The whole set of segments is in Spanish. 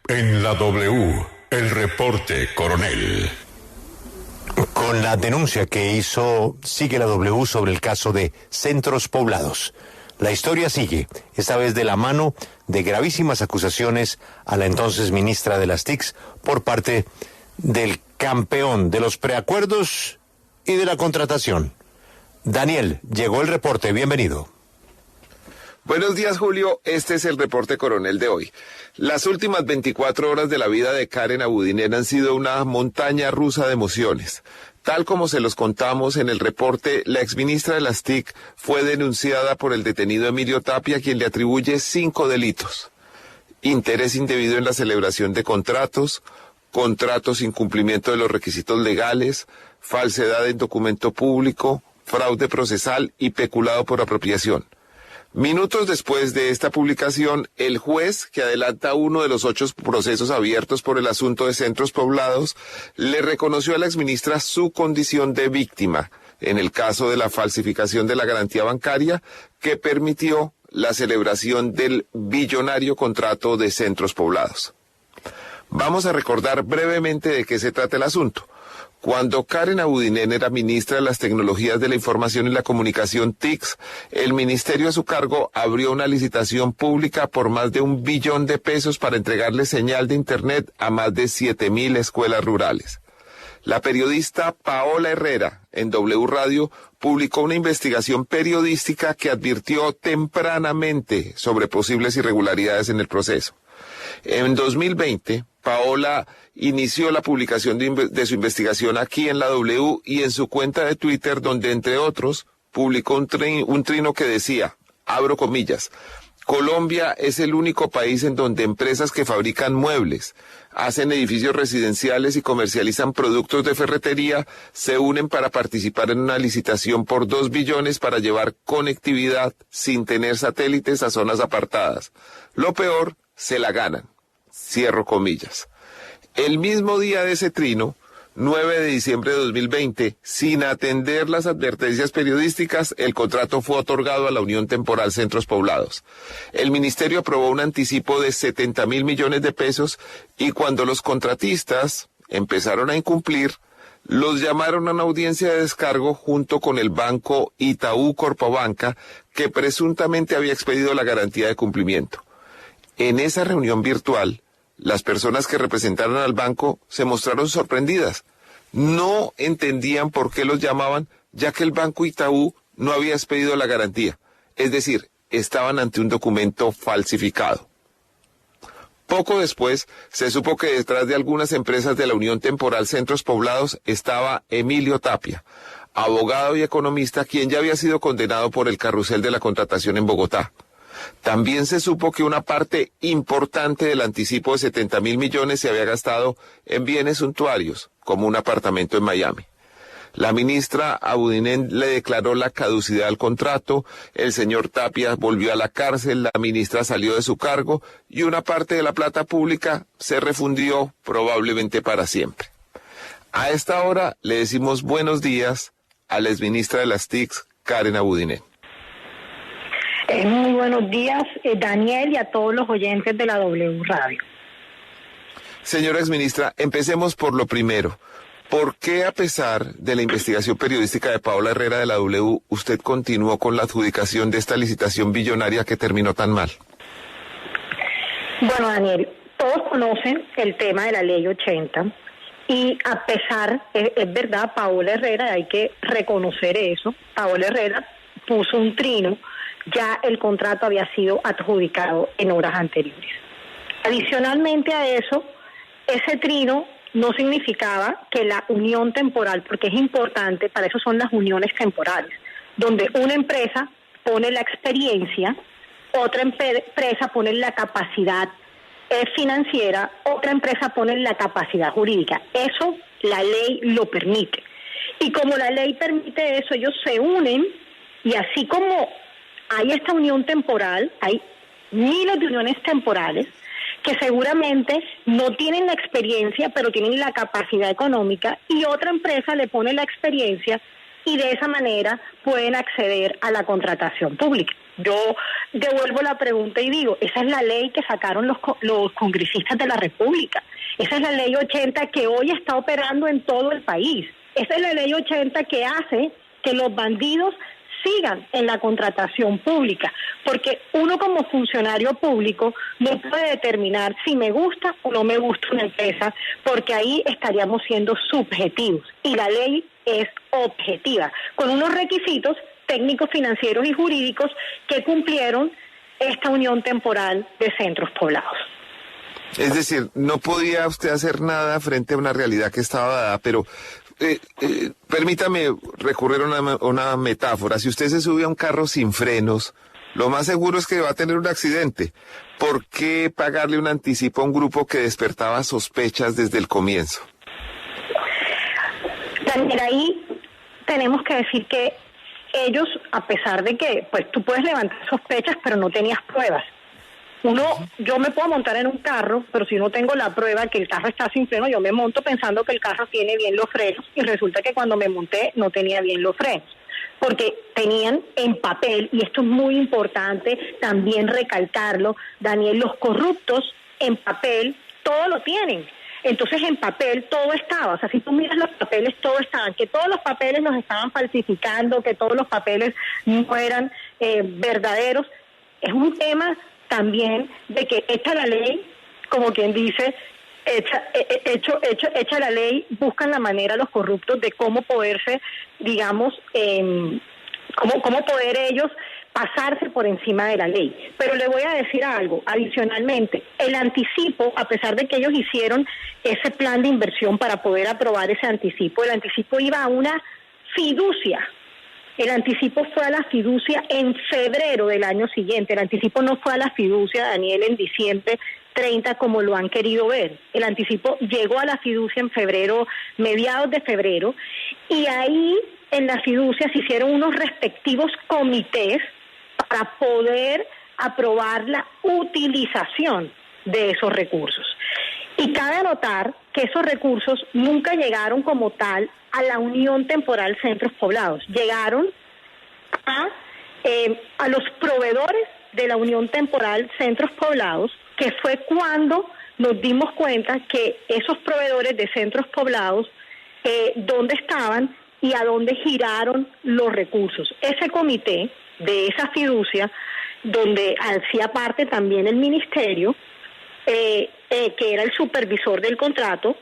En la W, el reporte, coronel. Con la denuncia que sigue la W sobre el caso de Centros Poblados. La historia sigue, esta vez de la mano de gravísimas acusaciones a la entonces ministra de las TICs por parte del campeón de los preacuerdos y de la contratación. Daniel, llegó el reporte, bienvenido. Buenos días, Julio. Este es el reporte coronel de hoy. Las últimas 24 horas de la vida de Karen Abudinen han sido una montaña rusa de emociones. Tal como se los contamos en el reporte, la exministra de las TIC fue denunciada por el detenido Emilio Tapia, quien le atribuye 5 delitos. Interés indebido en la celebración de contratos sin cumplimiento de los requisitos legales, falsedad en documento público, fraude procesal y peculado por apropiación. Minutos después de esta publicación, el juez, que adelanta uno de los 8 procesos abiertos por el asunto de Centros Poblados, le reconoció a la exministra su condición de víctima en el caso de la falsificación de la garantía bancaria que permitió la celebración del billonario contrato de Centros Poblados. Vamos a recordar brevemente de qué se trata el asunto. Cuando Karen Abudinen era ministra de las Tecnologías de la Información y la Comunicación TICS, el ministerio a su cargo abrió una licitación pública por más de $1 billón para entregarle señal de internet a más de 7.000 escuelas rurales. La periodista Paola Herrera, en W Radio, publicó una investigación periodística que advirtió tempranamente sobre posibles irregularidades en el proceso. En 2020, Paola inició la publicación de su investigación aquí en la W y en su cuenta de Twitter, donde entre otros publicó un trino que decía, abro comillas, Colombia es el único país en donde empresas que fabrican muebles, hacen edificios residenciales y comercializan productos de ferretería se unen para participar en una licitación por 2 billones para llevar conectividad sin tener satélites a zonas apartadas. Lo peor, se la ganan. Cierro comillas. El mismo día de ese trino, 9 de diciembre de 2020, sin atender las advertencias periodísticas, el contrato fue otorgado a la Unión Temporal Centros Poblados. El ministerio aprobó un anticipo de 70.000 millones de pesos y cuando los contratistas empezaron a incumplir, los llamaron a una audiencia de descargo junto con el banco Itaú Corpobanca, que presuntamente había expedido la garantía de cumplimiento. En esa reunión virtual, las personas que representaron al banco se mostraron sorprendidas. No entendían por qué los llamaban, ya que el banco Itaú no había expedido la garantía. Es decir, estaban ante un documento falsificado. Poco después, se supo que detrás de algunas empresas de la Unión Temporal Centros Poblados estaba Emilio Tapia, abogado y economista, quien ya había sido condenado por el carrusel de la contratación en Bogotá. También se supo que una parte importante del anticipo de 70.000 millones se había gastado en bienes suntuarios, como un apartamento en Miami. La ministra Abudinen le declaró la caducidad al contrato, el señor Tapia volvió a la cárcel, la ministra salió de su cargo y una parte de la plata pública se refundió probablemente para siempre. A esta hora le decimos buenos días a la exministra de las TICs, Karen Abudinen. Muy buenos días, Daniel, y a todos los oyentes de la W Radio. Señora exministra, empecemos por lo primero. ¿Por qué, a pesar de la investigación periodística de Paola Herrera de la W, usted continuó con la adjudicación de esta licitación billonaria que terminó tan mal? Bueno, Daniel, todos conocen el tema de la Ley 80 y a pesar, es verdad, Paola Herrera, hay que reconocer eso, Paola Herrera puso un trino. Ya el contrato había sido adjudicado en horas anteriores. Adicionalmente a eso, ese trino no significaba que la unión temporal, porque es importante, para eso son las uniones temporales, donde una empresa pone la experiencia, otra empresa pone la capacidad financiera, otra empresa pone la capacidad jurídica. Eso la ley lo permite. Y como la ley permite eso, ellos se unen y así como hay esta unión temporal, hay miles de uniones temporales que seguramente no tienen la experiencia, pero tienen la capacidad económica y otra empresa le pone la experiencia y de esa manera pueden acceder a la contratación pública. Yo devuelvo la pregunta y digo, esa es la ley que sacaron los congresistas de la República. Esa es la ley 80 que hoy está operando en todo el país. Esa es la ley 80 que hace que los bandidos sigan en la contratación pública, porque uno como funcionario público no puede determinar si me gusta o no me gusta una empresa, porque ahí estaríamos siendo subjetivos, y la ley es objetiva, con unos requisitos técnicos, financieros y jurídicos que cumplieron esta unión temporal de centros poblados. Es decir, no podía usted hacer nada frente a una realidad que estaba dada, pero permítame recurrir a una metáfora. Si usted se sube a un carro sin frenos, lo más seguro es que va a tener un accidente. ¿Por qué pagarle un anticipo a un grupo que despertaba sospechas desde el comienzo? Daniel, ahí tenemos que decir que ellos, a pesar de que pues tú puedes levantar sospechas, pero no tenías pruebas. Yo me puedo montar en un carro, pero si no tengo la prueba que el carro está sin freno, yo me monto pensando que el carro tiene bien los frenos, y resulta que cuando me monté no tenía bien los frenos, porque tenían en papel, y esto es muy importante también recalcarlo, Daniel, los corruptos en papel todo lo tienen. Entonces en papel todo estaba, o sea, si tú miras los papeles, todo estaban, que todos los papeles los estaban falsificando, que todos los papeles no eran verdaderos. Es un tema también de que hecha la ley, como quien dice, hecha la ley, buscan la manera los corruptos de cómo poderse, digamos, cómo poder ellos pasarse por encima de la ley. Pero le voy a decir algo, adicionalmente, el anticipo, a pesar de que ellos hicieron ese plan de inversión para poder aprobar ese anticipo, el anticipo iba a una fiducia. El anticipo fue a la fiducia en febrero del año siguiente. El anticipo no fue a la fiducia, Daniel, en diciembre 30, como lo han querido ver. El anticipo llegó a la fiducia en febrero, mediados de febrero, y ahí en la fiducia se hicieron unos respectivos comités para poder aprobar la utilización de esos recursos. Y cabe anotar que esos recursos nunca llegaron como tal a la Unión Temporal Centros Poblados, llegaron a los proveedores de la Unión Temporal Centros Poblados, que fue cuando nos dimos cuenta que esos proveedores de centros poblados, dónde estaban y a dónde giraron los recursos. Ese comité de esa fiducia, donde hacía parte también el ministerio, que era el supervisor del contrato,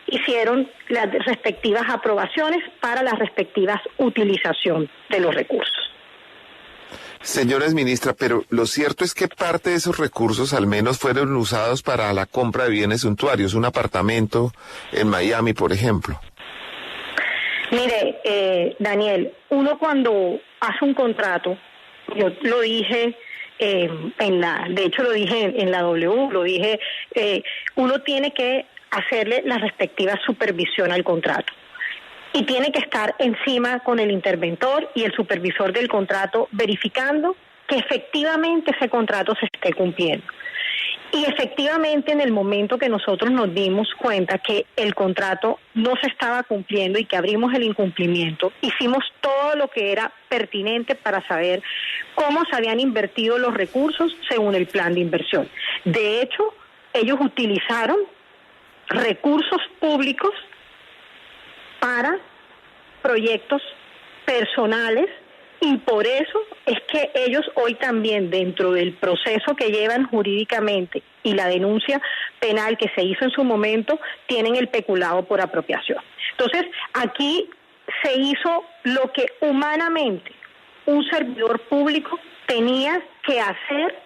hicieron las respectivas aprobaciones para la respectivas utilización de los recursos. Señora ministra, pero lo cierto es que parte de esos recursos al menos fueron usados para la compra de bienes suntuarios, un apartamento en Miami, por ejemplo. Mire, Daniel, uno cuando hace un contrato, yo lo dije de hecho lo dije en la W, lo dije, uno tiene que hacerle la respectiva supervisión al contrato. Y tiene que estar encima con el interventor y el supervisor del contrato, verificando que efectivamente ese contrato se esté cumpliendo. Y efectivamente, en el momento que nosotros nos dimos cuenta que el contrato no se estaba cumpliendo y que abrimos el incumplimiento, hicimos todo lo que era pertinente para saber cómo se habían invertido los recursos según el plan de inversión. De hecho, ellos utilizaron recursos públicos para proyectos personales, y por eso es que ellos hoy también, dentro del proceso que llevan jurídicamente y la denuncia penal que se hizo en su momento, tienen el peculado por apropiación. Entonces, aquí se hizo lo que humanamente un servidor público tenía que hacer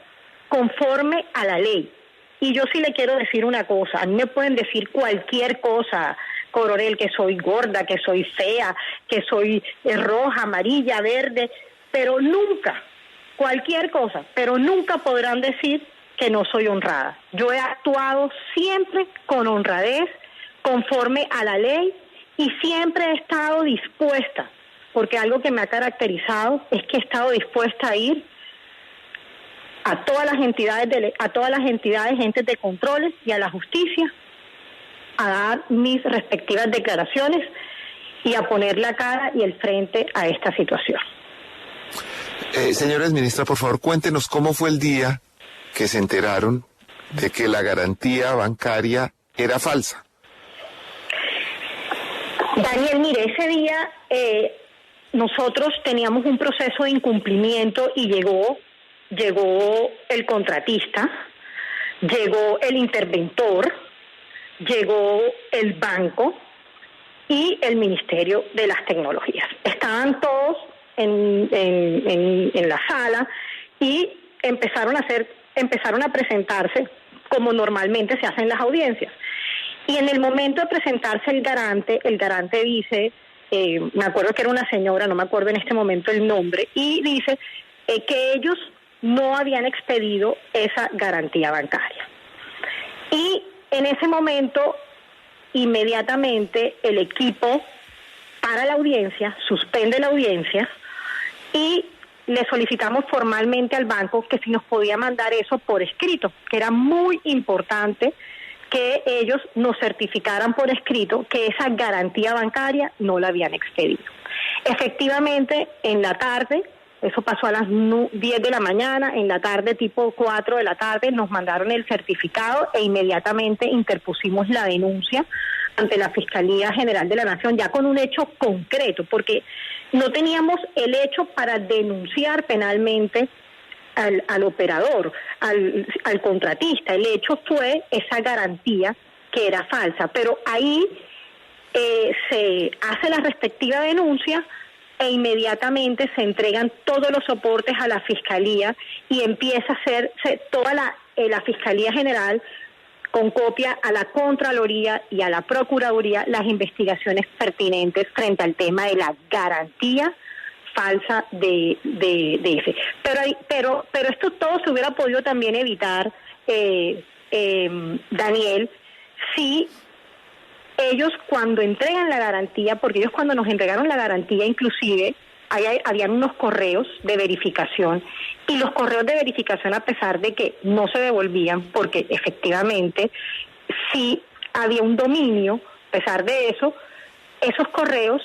conforme a la ley. Y yo sí le quiero decir una cosa, a mí me pueden decir cualquier cosa, coronel, que soy gorda, que soy fea, que soy roja, amarilla, verde, pero nunca, cualquier cosa, pero nunca podrán decir que no soy honrada. Yo he actuado siempre con honradez, conforme a la ley, y siempre he estado dispuesta, porque algo que me ha caracterizado es que he estado dispuesta a ir a todas las entidades, entes de controles y a la justicia, a dar mis respectivas declaraciones y a poner la cara y el frente a esta situación. Señora exministra, por favor, cuéntenos cómo fue el día que se enteraron de que la garantía bancaria era falsa. Daniel, mire, ese día nosotros teníamos un proceso de incumplimiento y llegó el contratista, llegó el interventor, llegó el banco y el Ministerio de las Tecnologías. Estaban todos en la sala y empezaron a presentarse como normalmente se hacen las audiencias. Y en el momento de presentarse el garante dice, me acuerdo que era una señora, no me acuerdo en este momento el nombre, y dice que ellos no habían expedido esa garantía bancaria. Y en ese momento, inmediatamente, el equipo para la audiencia, suspende la audiencia y le solicitamos formalmente al banco que si nos podía mandar eso por escrito, que era muy importante que ellos nos certificaran por escrito que esa garantía bancaria no la habían expedido. Efectivamente, en la tarde, eso pasó a las 10 de la mañana, en la tarde, tipo 4 de la tarde, nos mandaron el certificado e inmediatamente interpusimos la denuncia ante la Fiscalía General de la Nación, ya con un hecho concreto, porque no teníamos el hecho para denunciar penalmente al operador, al contratista. El hecho fue esa garantía que era falsa, pero ahí se hace la respectiva denuncia e inmediatamente se entregan todos los soportes a la Fiscalía y empieza a hacerse toda la Fiscalía General con copia a la Contraloría y a la Procuraduría las investigaciones pertinentes frente al tema de la garantía falsa de ese. Pero esto todo se hubiera podido también evitar, Daniel, si ellos cuando entregan la garantía, porque ellos cuando nos entregaron la garantía inclusive habían unos correos de verificación y los correos de verificación, a pesar de que no se devolvían, porque efectivamente sí había un dominio, a pesar de eso, esos correos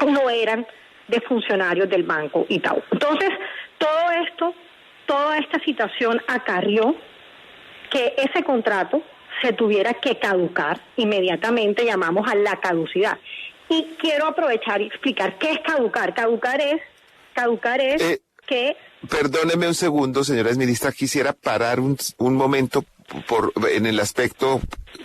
no eran de funcionarios del Banco Itaú. Entonces, toda esta situación acarrió que ese contrato se tuviera que caducar. Inmediatamente llamamos a la caducidad. Y quiero aprovechar y explicar qué es caducar. Caducar es que... Perdóneme un segundo, señora exministra, quisiera parar un momento en el aspecto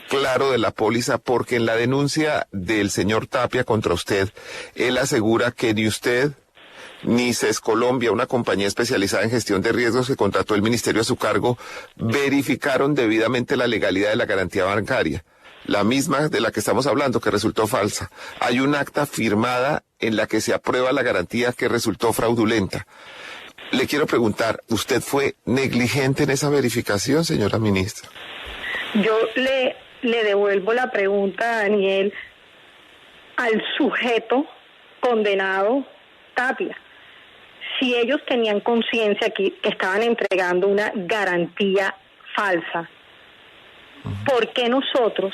claro de la póliza, porque en la denuncia del señor Tapia contra usted, él asegura que ni usted ni CES Colombia, una compañía especializada en gestión de riesgos que contrató el ministerio a su cargo, verificaron debidamente la legalidad de la garantía bancaria, la misma de la que estamos hablando, que resultó falsa. Hay un acta firmada en la que se aprueba la garantía que resultó fraudulenta. Le quiero preguntar, ¿usted fue negligente en esa verificación, señora ministra? Yo le devuelvo la pregunta, Daniel, al sujeto condenado Tapia. Si ellos tenían conciencia que estaban entregando una garantía falsa, ¿por qué nosotros,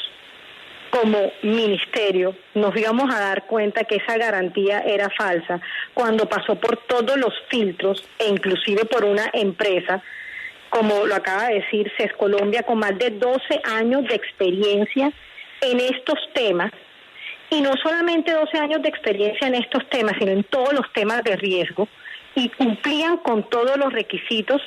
como ministerio, nos íbamos a dar cuenta que esa garantía era falsa cuando pasó por todos los filtros e inclusive por una empresa, como lo acaba de decir CES Colombia, con más de 12 años de experiencia en estos temas? Y no solamente 12 años de experiencia en estos temas, sino en todos los temas de riesgo, y cumplían con todos los requisitos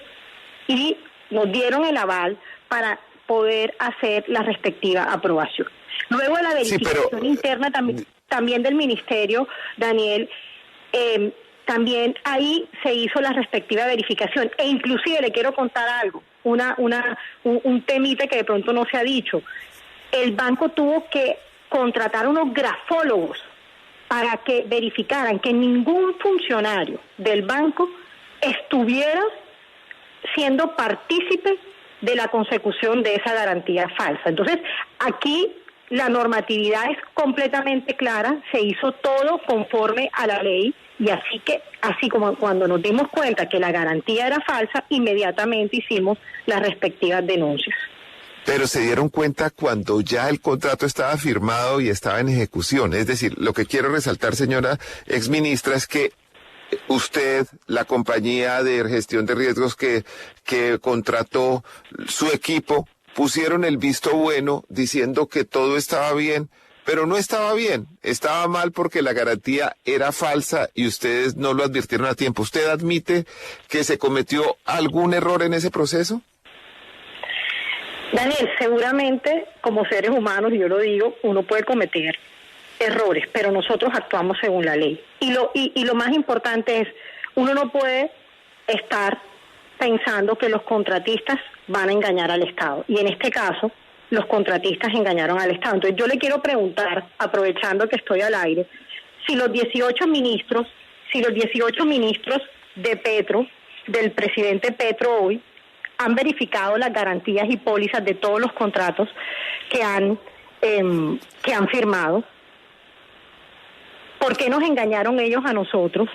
y nos dieron el aval para poder hacer la respectiva aprobación. Luego de la verificación interna también del ministerio, Daniel, también ahí se hizo la respectiva verificación. E inclusive le quiero contar algo, un temita que de pronto no se ha dicho. El banco tuvo que contratar unos grafólogos para que verificaran que ningún funcionario del banco estuviera siendo partícipe de la consecución de esa garantía falsa. Entonces, aquí la normatividad es completamente clara, se hizo todo conforme a la ley, y así como cuando nos dimos cuenta que la garantía era falsa, inmediatamente hicimos las respectivas denuncias. Pero se dieron cuenta cuando ya el contrato estaba firmado y estaba en ejecución. Es decir, lo que quiero resaltar, señora exministra, es que usted, la compañía de gestión de riesgos que contrató, su equipo, pusieron el visto bueno diciendo que todo estaba bien, pero no estaba bien, estaba mal porque la garantía era falsa y ustedes no lo advirtieron a tiempo. ¿Usted admite que se cometió algún error en ese proceso? Daniel, seguramente como seres humanos, yo lo digo, uno puede cometer errores, pero nosotros actuamos según la ley. Y lo más importante es, uno no puede estar pensando que los contratistas van a engañar al Estado. Y en este caso, los contratistas engañaron al Estado. Entonces yo le quiero preguntar, aprovechando que estoy al aire, si los 18 ministros de Petro, del presidente Petro hoy, han verificado las garantías y pólizas de todos los contratos que han firmado. ¿Por qué nos engañaron ellos a nosotros?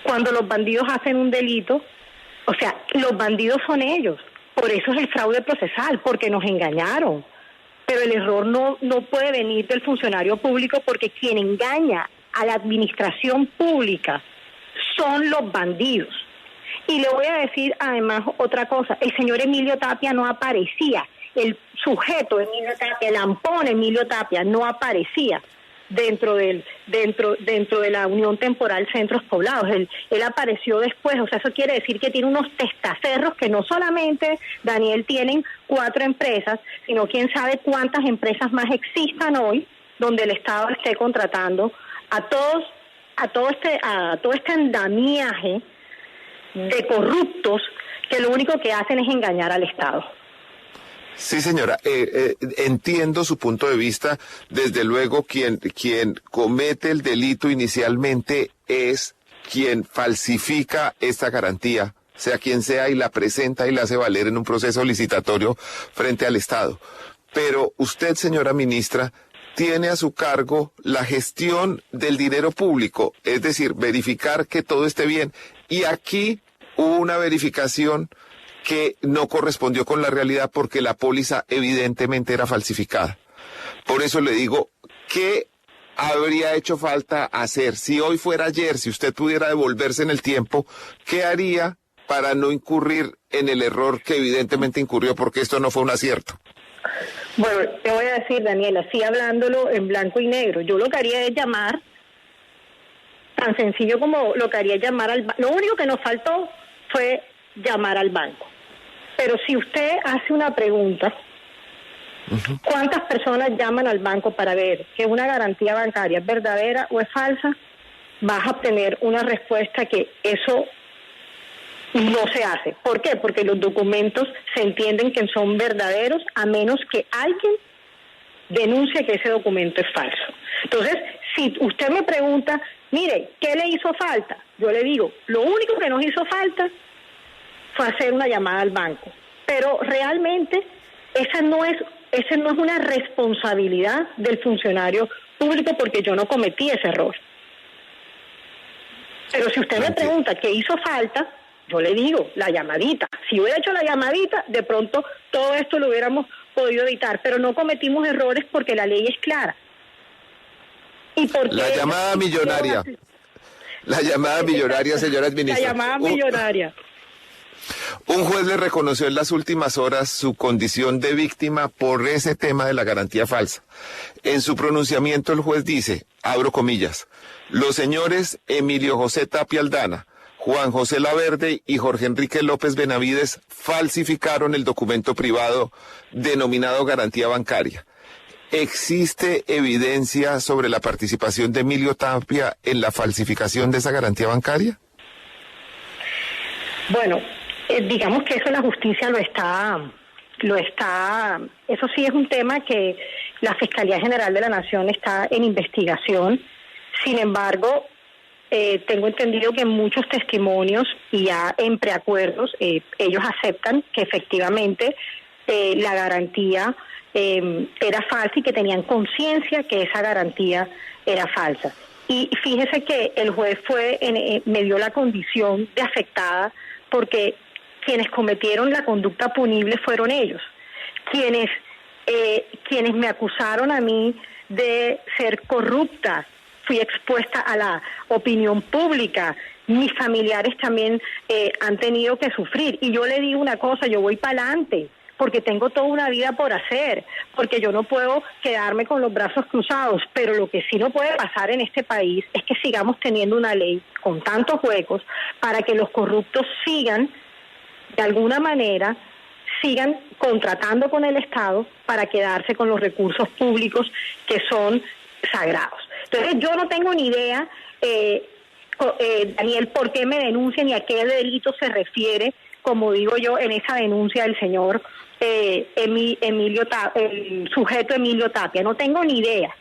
Cuando los bandidos hacen un delito, o sea, los bandidos son ellos. Por eso es el fraude procesal, porque nos engañaron. Pero el error no puede venir del funcionario público, porque quien engaña a la administración pública son los bandidos. Y le voy a decir además otra cosa, el señor Emilio Tapia no aparecía, el sujeto Emilio Tapia, el ampón Emilio Tapia no aparecía dentro de la Unión Temporal Centros Poblados. Él apareció después, o sea, eso quiere decir que tiene unos testaferros que no solamente, Daniel, tienen 4 empresas, sino quién sabe cuántas empresas más existan hoy donde el Estado esté contratando a todo este andamiaje de corruptos que lo único que hacen es engañar al Estado. Sí, señora, entiendo su punto de vista. Desde luego, quien comete el delito inicialmente es quien falsifica esta garantía, sea quien sea, y la presenta y la hace valer en un proceso licitatorio frente al Estado. Pero usted, señora ministra, tiene a su cargo la gestión del dinero público, es decir, verificar que todo esté bien. Y aquí hubo una verificación que no correspondió con la realidad porque la póliza evidentemente era falsificada. Por eso le digo, ¿qué habría hecho falta hacer? Si hoy fuera ayer, si usted pudiera devolverse en el tiempo, ¿qué haría para no incurrir en el error que evidentemente incurrió porque esto no fue un acierto? Bueno, te voy a decir, Daniela, así hablándolo en blanco y negro, yo lo que haría es llamar, tan sencillo como lo que haría llamar al banco. Lo único que nos faltó fue llamar al banco. Pero si usted hace una pregunta, ¿cuántas personas llaman al banco para ver que una garantía bancaria es verdadera o es falsa? Vas a obtener una respuesta que eso no se hace. ¿Por qué? Porque los documentos se entienden que son verdaderos a menos que alguien denuncie que ese documento es falso. Entonces, si usted me pregunta, mire, ¿qué le hizo falta? Yo le digo, lo único que nos hizo falta fue hacer una llamada al banco. Pero realmente esa no es una responsabilidad del funcionario público porque yo no cometí ese error. Pero si usted me pregunta qué hizo falta, yo le digo, la llamadita. Si hubiera hecho la llamadita, de pronto todo esto lo hubiéramos podido evitar, pero no cometimos errores porque la ley es clara. ¿Y por qué? La llamada millonaria. La llamada millonaria, señora ministra. La llamada millonaria. Un juez le reconoció en las últimas horas su condición de víctima por ese tema de la garantía falsa. En su pronunciamiento el juez dice, abro comillas, los señores Emilio José Tapia Aldana, Juan José Laverde y Jorge Enrique López Benavides falsificaron el documento privado denominado garantía bancaria. ¿Existe evidencia sobre la participación de Emilio Tapia en la falsificación de esa garantía bancaria? Bueno, digamos que eso la justicia lo está, eso sí es un tema que la Fiscalía General de la Nación está en investigación. Sin embargo, tengo entendido que en muchos testimonios y ya en preacuerdos, ellos aceptan que efectivamente la garantía era falsa y que tenían conciencia que esa garantía era falsa. Y fíjese que el juez me dio la condición de afectada porque quienes cometieron la conducta punible fueron ellos, quienes me acusaron a mí de ser corrupta, fui expuesta a la opinión pública, mis familiares también han tenido que sufrir. Y yo le digo una cosa, yo voy para adelante, porque tengo toda una vida por hacer, porque yo no puedo quedarme con los brazos cruzados, pero lo que sí no puede pasar en este país es que sigamos teniendo una ley con tantos huecos para que los corruptos sigan, de alguna manera, sigan contratando con el Estado para quedarse con los recursos públicos que son sagrados. Entonces yo no tengo ni idea, Daniel, por qué me denuncian y a qué delito se refiere, como digo yo, en esa denuncia del señor Emilio Tapia, el sujeto Emilio Tapia. No tengo ni idea,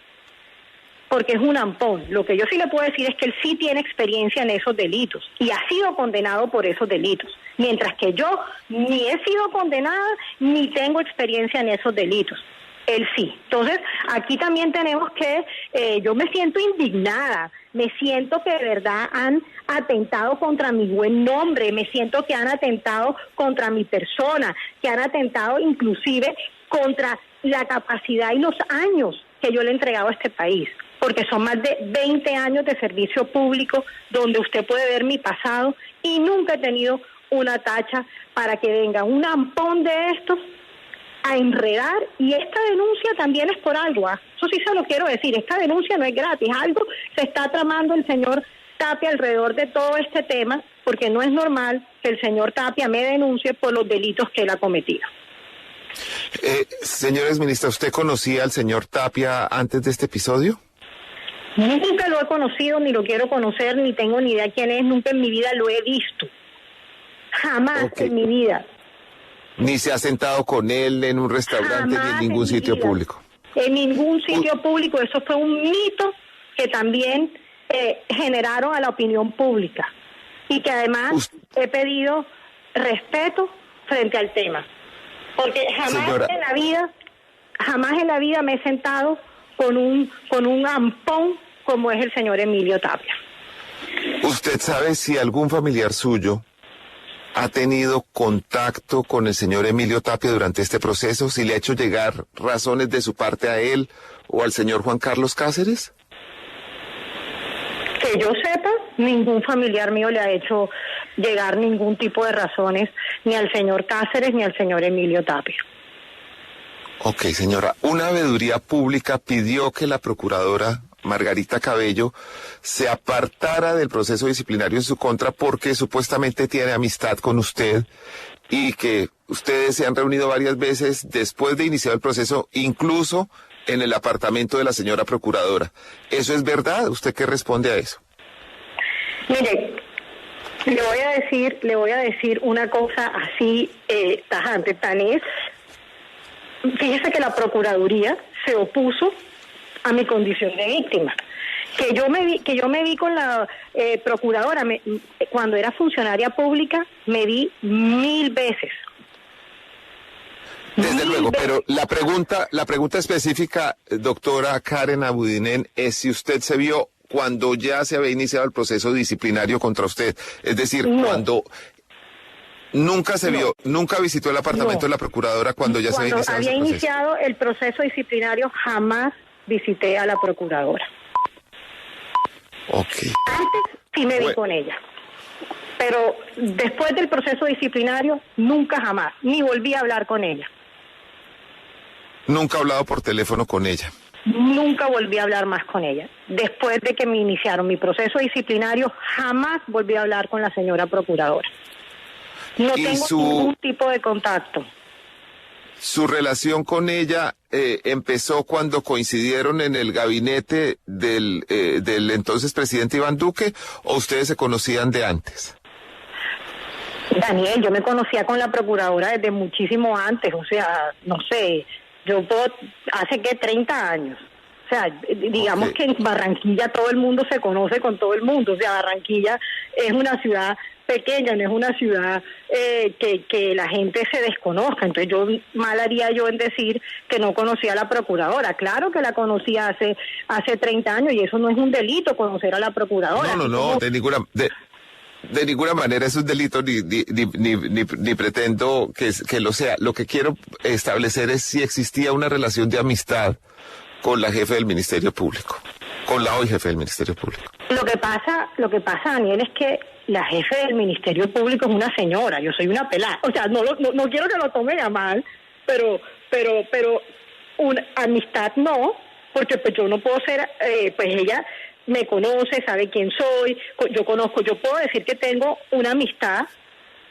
porque es un ampón. Lo que yo sí le puedo decir es que él sí tiene experiencia en esos delitos y ha sido condenado por esos delitos, mientras que yo ni he sido condenada ni tengo experiencia en esos delitos. Él sí. Entonces, aquí también tenemos que, yo me siento indignada, me siento que de verdad han atentado contra mi buen nombre, me siento que han atentado contra mi persona, que han atentado inclusive contra la capacidad y los años que yo le he entregado a este país, porque son más de 20 años de servicio público donde usted puede ver mi pasado y nunca he tenido una tacha para que venga un ampón de estos a enredar, y esta denuncia también es por algo, eso sí se lo quiero decir, esta denuncia no es gratis, algo se está tramando el señor Tapia alrededor de todo este tema, porque no es normal que el señor Tapia me denuncie por los delitos que él ha cometido. Señora exministra, ¿usted conocía al señor Tapia antes de este episodio? Nunca lo he conocido, ni lo quiero conocer, ni tengo ni idea quién es, nunca en mi vida lo he visto, jamás en mi vida. Ni se ha sentado con él en un restaurante ni en ningún sitio público. En ningún sitio público, eso fue un mito que también generaron a la opinión pública y que además he pedido respeto frente al tema, porque jamás en la vida me he sentado con un ampón como es el señor Emilio Tapia. ¿Usted sabe si algún familiar suyo ha tenido contacto con el señor Emilio Tapia durante este proceso? ¿Si le ha hecho llegar razones de su parte a él o al señor Juan Carlos Cáceres? Que yo sepa, ningún familiar mío le ha hecho llegar ningún tipo de razones ni al señor Cáceres ni al señor Emilio Tapia. Ok, señora, una veeduría pública pidió que la procuradora Margarita Cabello se apartara del proceso disciplinario en su contra porque supuestamente tiene amistad con usted y que ustedes se han reunido varias veces después de iniciar el proceso, incluso en el apartamento de la señora procuradora. ¿Eso es verdad? ¿Usted qué responde a eso? Mire, le voy a decir una cosa así tajante, tan es. Fíjese que la Procuraduría se opuso a mi condición de víctima. Que yo me vi con la procuradora, cuando era funcionaria pública, me vi 1000 veces. Desde luego, pero la pregunta específica, doctora Karen Abudinen, es si usted se vio cuando ya se había iniciado el proceso disciplinario contra usted. Es decir, cuando nunca se vio, nunca visitó el apartamento de la procuradora cuando ya se había iniciado el proceso. Cuando había iniciado el proceso disciplinario, jamás visité a la procuradora. Okay. Antes sí me vi con ella, pero después del proceso disciplinario nunca jamás, ni volví a hablar con ella. ¿Nunca ha hablado por teléfono con ella? Nunca volví a hablar más con ella. Después de que me iniciaron mi proceso disciplinario, jamás volví a hablar con la señora procuradora. No tengo ningún tipo de contacto. ¿Su relación con ella empezó cuando coincidieron en el gabinete del entonces presidente Iván Duque o ustedes se conocían de antes? Daniel, yo me conocía con la procuradora desde muchísimo antes, o sea, no sé, hace que 30 años. O sea, digamos que en Barranquilla todo el mundo se conoce con todo el mundo, o sea, Barranquilla es una ciudad pequeña, no es una ciudad que la gente se desconozca. Entonces mal haría yo en decir que no conocía a la procuradora. Claro que la conocía hace 30 años y eso no es un delito, conocer a la procuradora. No, de ninguna manera es un delito ni pretendo que lo sea. Lo que quiero establecer es si existía una relación de amistad con la jefe del Ministerio Público. con la hoy jefe del Ministerio Público. Lo que pasa, Daniel, es que la jefe del Ministerio Público es una señora, yo soy una pelada. O sea, no quiero que lo tomen a mal, pero una amistad no, porque pues yo no puedo ser, pues ella me conoce, sabe quién soy, yo puedo decir que tengo una amistad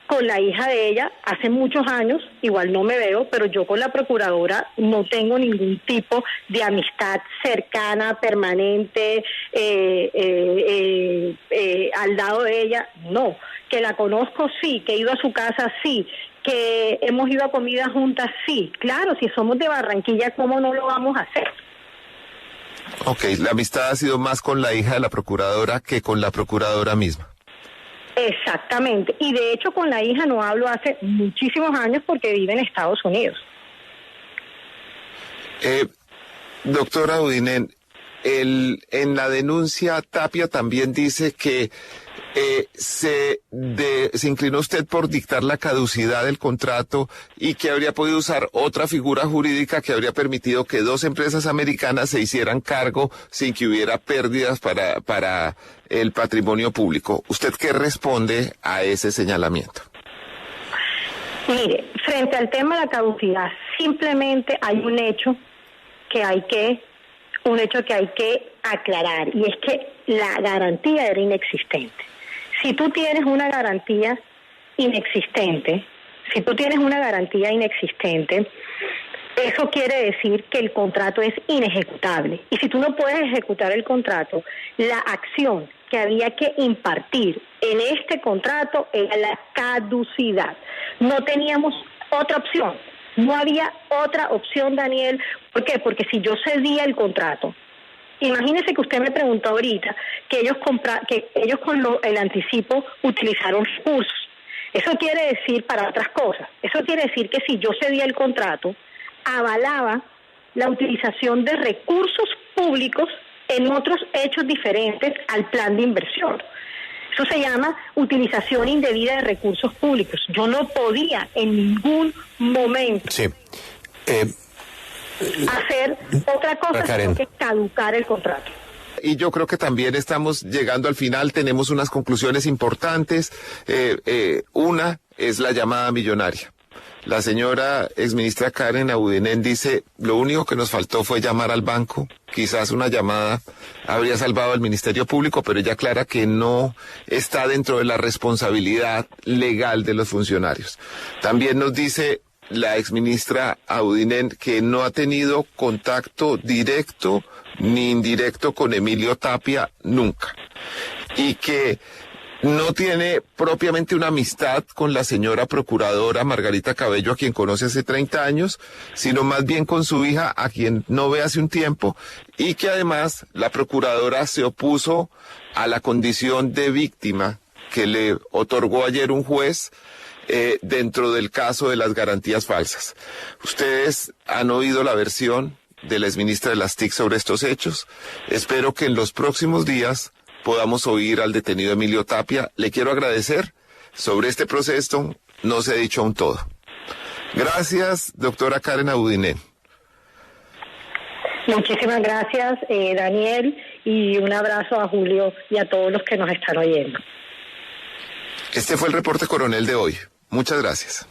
con la hija de ella hace muchos años, igual no me veo, pero yo con la procuradora no tengo ningún tipo de amistad cercana, permanente, al lado de ella, no. Que la conozco, sí, que he ido a su casa, sí, que hemos ido a comida juntas, sí. Claro, si somos de Barranquilla, ¿cómo no lo vamos a hacer? Ok, la amistad ha sido más con la hija de la procuradora que con la procuradora misma. Exactamente, y de hecho con la hija no hablo hace muchísimos años porque vive en Estados Unidos. Doctora Audinen, en la denuncia Tapia también dice que se inclinó usted por dictar la caducidad del contrato y que habría podido usar otra figura jurídica que habría permitido que dos empresas americanas se hicieran cargo sin que hubiera pérdidas para el patrimonio público. ¿Usted qué responde a ese señalamiento? Mire, frente al tema de la caducidad, simplemente hay un hecho que hay que aclarar, y es que la garantía era inexistente. Si tú tienes una garantía inexistente, eso quiere decir que el contrato es inejecutable. Y si tú no puedes ejecutar el contrato, la acción que había que impartir en este contrato era la caducidad. No teníamos otra opción. No había otra opción, Daniel. ¿Por qué? Porque si yo cedía el contrato, imagínese que usted me preguntó ahorita que ellos con el anticipo utilizaron recursos. Eso quiere decir para otras cosas. Eso quiere decir que si yo cedía el contrato, avalaba la utilización de recursos públicos en otros hechos diferentes al plan de inversión. Eso se llama utilización indebida de recursos públicos. Yo no podía en ningún momento hacer otra cosa sino que caducar el contrato. Y yo creo que también estamos llegando al final, tenemos unas conclusiones importantes. Una es la llamada millonaria. La señora exministra Karen Abudinen dice, lo único que nos faltó fue llamar al banco, quizás una llamada habría salvado al Ministerio Público, pero ella aclara que no está dentro de la responsabilidad legal de los funcionarios. También nos dice la exministra Abudinen que no ha tenido contacto directo ni indirecto con Emilio Tapia nunca, y que no tiene propiamente una amistad con la señora procuradora Margarita Cabello, a quien conoce hace 30 años, sino más bien con su hija, a quien no ve hace un tiempo, y que además la procuradora se opuso a la condición de víctima que le otorgó ayer un juez dentro del caso de las garantías falsas. Ustedes han oído la versión de la exministra de las TIC sobre estos hechos. Espero que en los próximos días podamos oír al detenido Emilio Tapia. Le quiero agradecer. Sobre este proceso no se ha dicho aún todo. Gracias, doctora Karen Abudinen. Muchísimas gracias, Daniel, y un abrazo a Julio y a todos los que nos están oyendo. Este fue el reporte coronel de hoy. Muchas gracias.